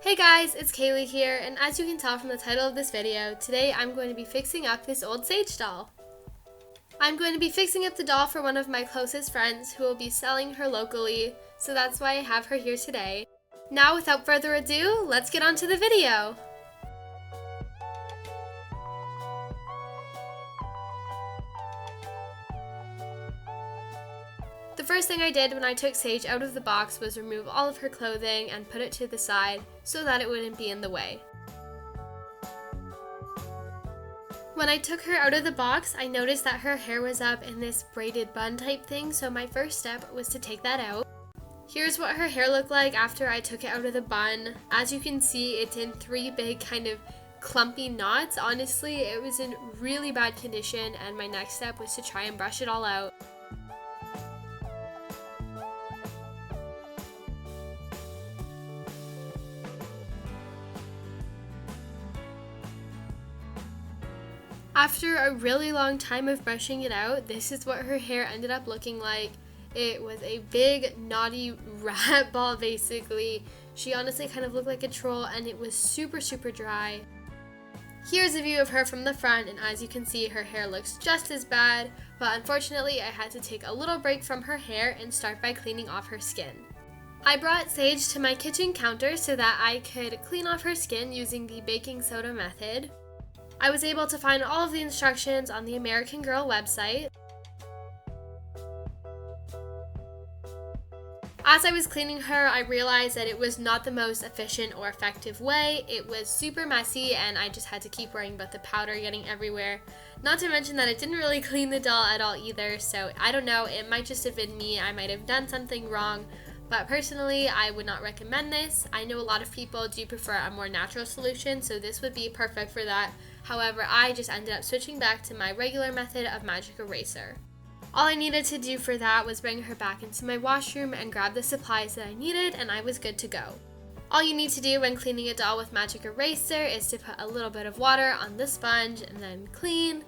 Hey guys, it's Kailey here, and as you can tell from the title of this video, today I'm going to be fixing up this old Saige doll. I'm going to be fixing up the doll for one of my closest friends who will be selling her locally, so that's why I have her here today. Now without further ado, let's get on to the video! The first thing I did when I took Saige out of the box was remove all of her clothing and put it to the side so that it wouldn't be in the way. When I took her out of the box, I noticed that her hair was up in this braided bun type thing, so my first step was to take that out. Here's what her hair looked like after I took it out of the bun. As you can see, it's in three big kind of clumpy knots. Honestly, it was in really bad condition, and my next step was to try and brush it all out. After a really long time of brushing it out, this is what her hair ended up looking like. It was a big, naughty rat ball, basically. She honestly kind of looked like a troll, and it was super dry. Here's a view of her from the front, and as you can see, her hair looks just as bad, but unfortunately I had to take a little break from her hair and start by cleaning off her skin. I brought Saige to my kitchen counter so that I could clean off her skin using the baking soda method. I was able to find all of the instructions on the American Girl website. As I was cleaning her, I realized that it was not the most efficient or effective way. It was super messy, and I just had to keep worrying about the powder getting everywhere. Not to mention that it didn't really clean the doll at all either, so I don't know, it might just have been me. I might have done something wrong. But personally, I would not recommend this. I know a lot of people do prefer a more natural solution, so this would be perfect for that. However, I just ended up switching back to my regular method of magic eraser. All I needed to do for that was bring her back into my washroom and grab the supplies that I needed, and I was good to go. All you need to do when cleaning a doll with magic eraser is to put a little bit of water on the sponge and then clean.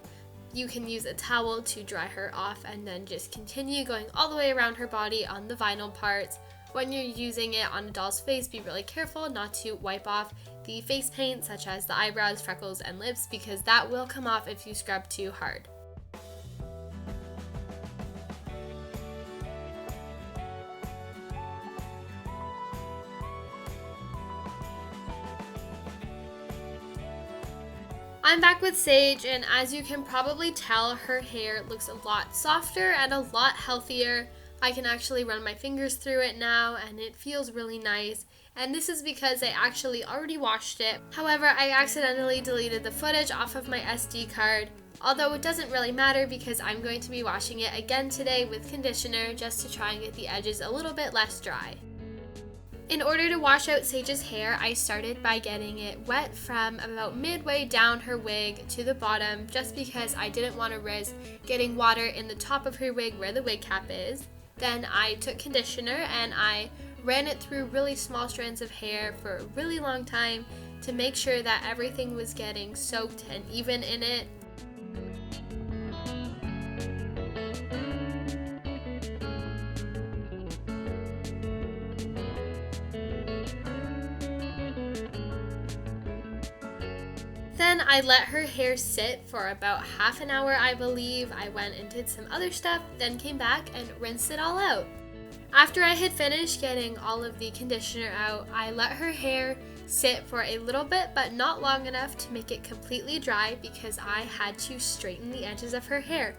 You can use a towel to dry her off and then just continue going all the way around her body on the vinyl parts. When you're using it on a doll's face, be really careful not to wipe off the face paint, such as the eyebrows, freckles, and lips, because that will come off if you scrub too hard. I'm back with Saige, and as you can probably tell, her hair looks a lot softer and a lot healthier. I can actually run my fingers through it now, and it feels really nice. And this is because I actually already washed it. However, I accidentally deleted the footage off of my SD card. Although it doesn't really matter because I'm going to be washing it again today with conditioner just to try and get the edges a little bit less dry. In order to wash out Saige's hair, I started by getting it wet from about midway down her wig to the bottom, just because I didn't want to risk getting water in the top of her wig where the wig cap is. Then I took conditioner and I ran it through really small strands of hair for a really long time to make sure that everything was getting soaked and even in it. Then I let her hair sit for about half an hour, I believe. I went and did some other stuff, then came back and rinsed it all out. After I had finished getting all of the conditioner out, I let her hair sit for a little bit, but not long enough to make it completely dry because I had to straighten the edges of her hair.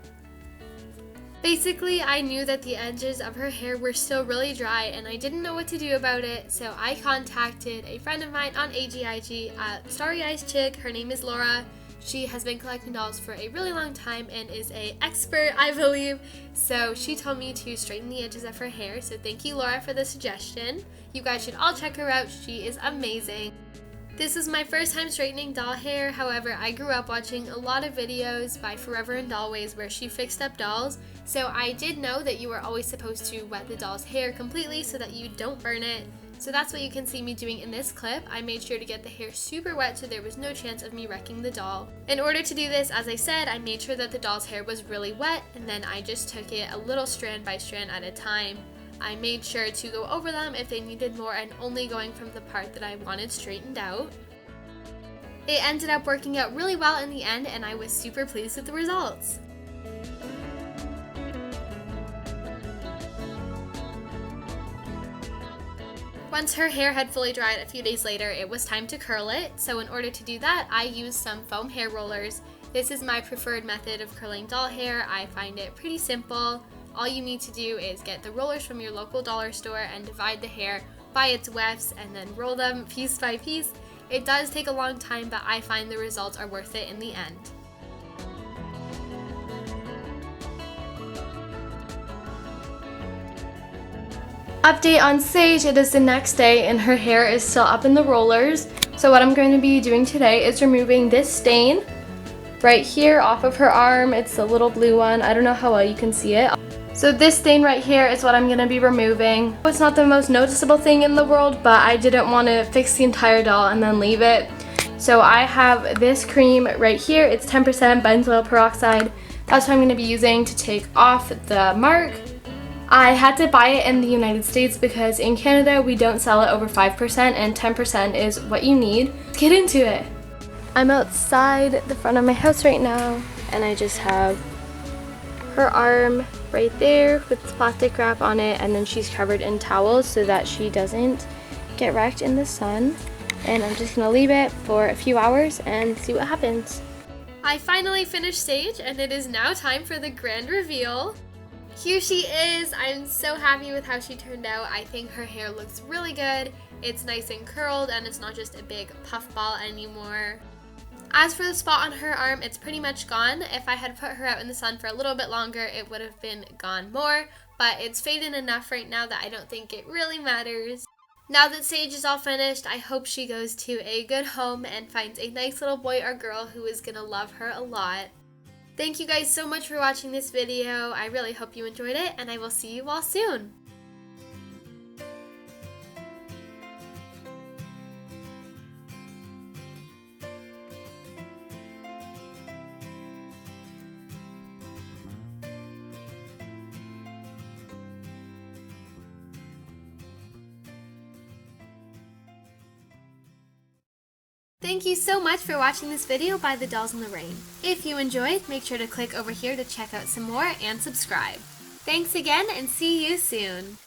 Basically, I knew that the edges of her hair were still really dry and I didn't know what to do about it, so I contacted a friend of mine on AGIG, Starry Eyes Chick. Her name is Laura. She has been collecting dolls for a really long time and is an expert, I believe. So she told me to straighten the edges of her hair, so thank you, Laura, for the suggestion. You guys should all check her out. She is amazing. This is my first time straightening doll hair. However, I grew up watching a lot of videos by Forever and Dollways where she fixed up dolls, so I did know that you were always supposed to wet the doll's hair completely so that you don't burn it. So that's what you can see me doing in this clip. I made sure to get the hair super wet so there was no chance of me wrecking the doll. In order to do this, as I said, I made sure that the doll's hair was really wet, and then I just took it a little strand by strand at a time. I made sure to go over them if they needed more and only going from the part that I wanted straightened out. It ended up working out really well in the end, and I was super pleased with the results. Once her hair had fully dried a few days later, it was time to curl it. So in order to do that, I used some foam hair rollers. This is my preferred method of curling doll hair. I find it pretty simple. All you need to do is get the rollers from your local dollar store and divide the hair by its wefts and then roll them piece by piece. It does take a long time, but I find the results are worth it in the end. Update on Saige, it is the next day and her hair is still up in the rollers. So what I'm going to be doing today is removing this stain right here off of her arm. It's the little blue one. I don't know how well you can see it. So this stain right here is what I'm going to be removing. It's not the most noticeable thing in the world, but I didn't want to fix the entire doll and then leave it. So I have this cream right here. It's 10% benzoyl peroxide. That's what I'm going to be using to take off the mark. I had to buy it in the United States because in Canada we don't sell it over 5% and 10% is what you need. Let's get into it. I'm outside the front of my house right now and I just have her arm right there with plastic wrap on it, and then she's covered in towels so that she doesn't get wrecked in the sun. And I'm just gonna leave it for a few hours and see what happens. I finally finished Saige and it is now time for the grand reveal. Here she is. I'm so happy with how she turned out. I think her hair looks really good. It's nice and curled and it's not just a big puff ball anymore. As for the spot on her arm, it's pretty much gone. If I had put her out in the sun for a little bit longer, it would have been gone more, but it's faded enough right now that I don't think it really matters. Now that Saige is all finished, I hope she goes to a good home and finds a nice little boy or girl who is gonna love her a lot. Thank you guys so much for watching this video. I really hope you enjoyed it, and I will see you all soon. Thank you so much for watching this video by the Dolls in the Rain. If you enjoyed, make sure to click over here to check out some more and subscribe. Thanks again and see you soon!